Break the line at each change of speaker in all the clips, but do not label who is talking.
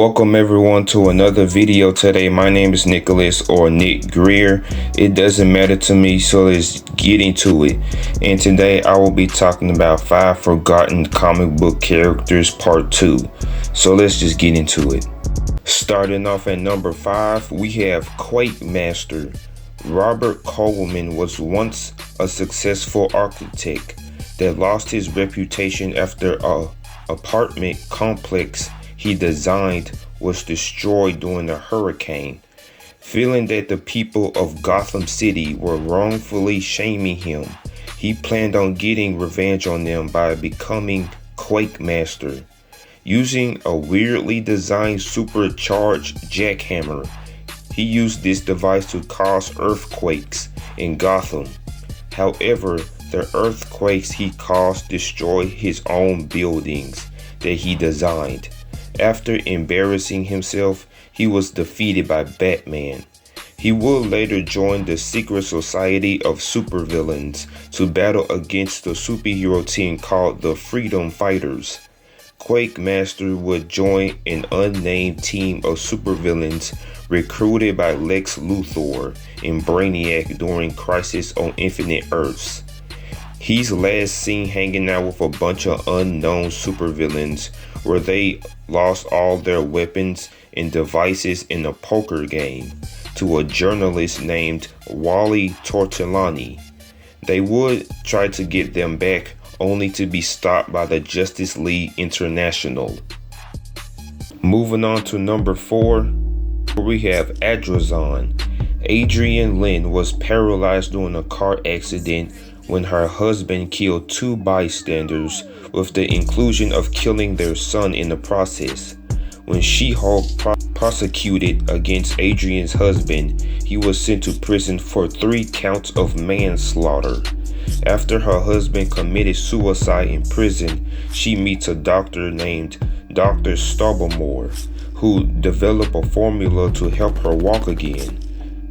Welcome everyone to another video today. My name is Nicholas or Nick Greer. It doesn't matter to me, so let's get into it. And today I will be talking about 5 forgotten comic book characters part 2. So let's just get into it. Starting off at number 5, we have Quake Master. Robert Coleman was once a successful architect that lost his reputation after an apartment complex he designed was destroyed during a hurricane. Feeling that the people of Gotham City were wrongfully shaming him, he planned on getting revenge on them by becoming Quake Master. Using a weirdly designed supercharged jackhammer, he used this device to cause earthquakes in Gotham. However, the earthquakes he caused destroyed his own buildings that he designed. After embarrassing himself, he was defeated by Batman. He would later join the secret society of supervillains to battle against the superhero team called the Freedom Fighters. Quake Master would join an unnamed team of supervillains recruited by Lex Luthor and Brainiac during Crisis on Infinite Earths. He's last seen hanging out with a bunch of unknown supervillains where they lost all their weapons and devices in a poker game to a journalist named Wally Tortellani. They would try to get them back only to be stopped by the Justice League International. Moving on to number 4, we have Adrien Lynn was paralyzed during a car accident when her husband killed 2 bystanders, with the inclusion of killing their son in the process. When She-Hulk prosecuted against Adrien's husband, he was sent to prison for 3 counts of manslaughter. After her husband committed suicide in prison, she meets a doctor named Dr. Stubblmore, who developed a formula to help her walk again.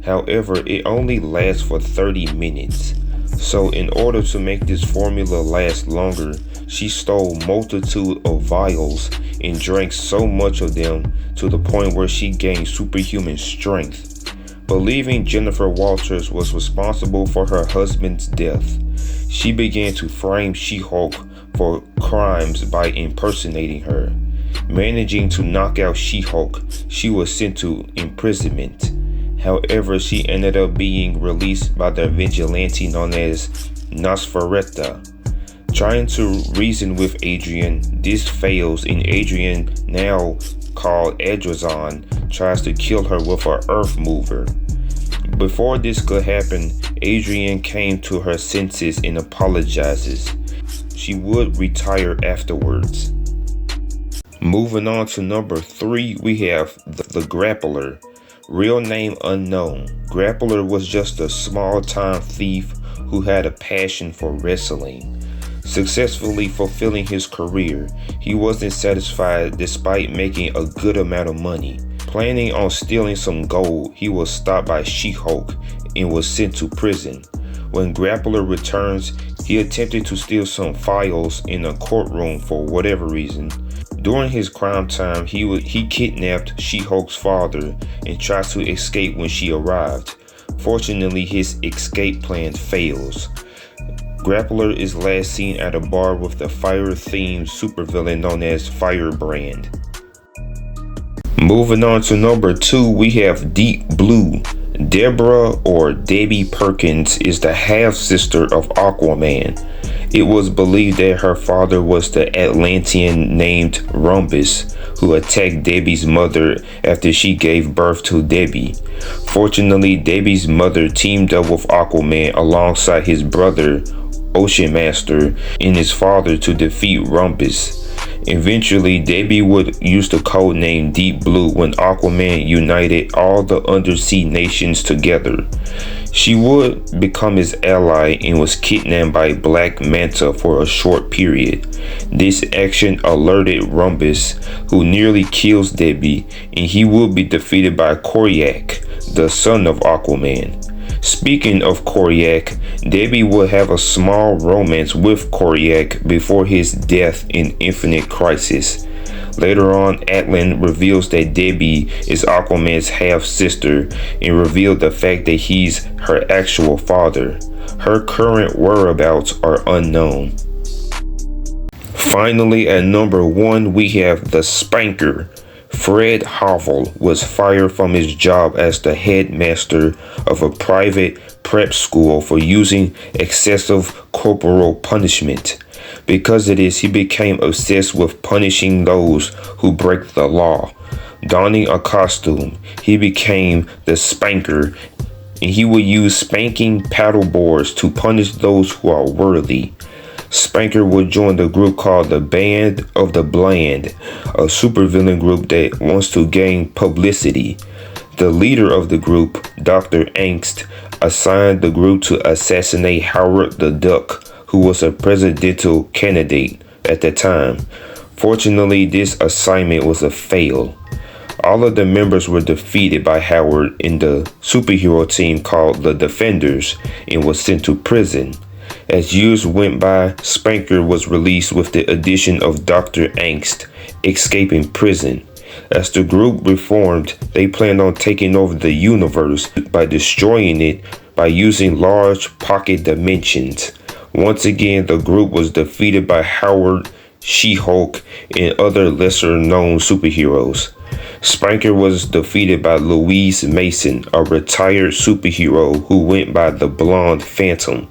However, it only lasts for 30 minutes. So in order to make this formula last longer, she stole multitude of vials and drank so much of them to the point where she gained superhuman strength. Believing Jennifer Walters was responsible for her husband's death, she began to frame She-Hulk for crimes by impersonating her. Managing to knock out She-Hulk, she was sent to imprisonment. However, she ended up being released by the vigilante known as Nosferatu. Trying to reason with Adrien, this fails, and Adrien, now called Adrien, tries to kill her with an earth mover. Before this could happen, Adrien came to her senses and apologizes. She would retire afterwards. Moving on to number 3, we have the Grappler. Real name unknown. Grappler was just a small-time thief who had a passion for wrestling. Successfully fulfilling his career, he wasn't satisfied despite making a good amount of money. Planning on stealing some gold, he was stopped by She-Hulk and was sent to prison. When Grappler returns, he attempted to steal some files in a courtroom for whatever reason. During his crime time, he kidnapped She-Hulk's father and tries to escape when she arrived. Fortunately, his escape plan fails. Grappler is last seen at a bar with the fire-themed supervillain known as Firebrand. Moving on to number 2, we have Deep Blue. Deborah or Debbie Perkins is the half-sister of Aquaman. It was believed that her father was the Atlantean named Rhombus, who attacked Debbie's mother after she gave birth to Debbie. Fortunately, Debbie's mother teamed up with Aquaman alongside his brother, Ocean Master, and his father to defeat Rhombus. Eventually, Debbie would use the code name Deep Blue when Aquaman united all the undersea nations together. She would become his ally and was kidnapped by Black Manta for a short period. This action alerted Rhombus, who nearly kills Debbie, and he would be defeated by Koryak, the son of Aquaman. Speaking of Koryak, Debbie would have a small romance with Koryak before his death in Infinite Crisis. Later on, Adrien reveals that Debbie is Aquaman's half-sister and revealed the fact that he's her actual father. Her current whereabouts are unknown. Finally, at number 1, we have the Spanker. Fred Havel was fired from his job as the headmaster of a private prep school for using excessive corporal punishment. Because of this, he became obsessed with punishing those who break the law. Donning a costume, he became the Spanker, and he would use spanking paddle boards to punish those who are worthy. Spanker would join the group called the Band of the Bland, a supervillain group that wants to gain publicity. The leader of the group, Dr. Angst, assigned the group to assassinate Howard the Duck, who was a presidential candidate at the time. Fortunately, this assignment was a fail. All of the members were defeated by Howard in the superhero team called the Defenders and was sent to prison. As years went by, Spanker was released with the addition of Dr. Angst, escaping prison. As the group reformed, they planned on taking over the universe by destroying it by using large pocket dimensions. Once again, the group was defeated by Howard, She-Hulk, and other lesser-known superheroes. Spanker was defeated by Louise Mason, a retired superhero who went by the Blonde Phantom.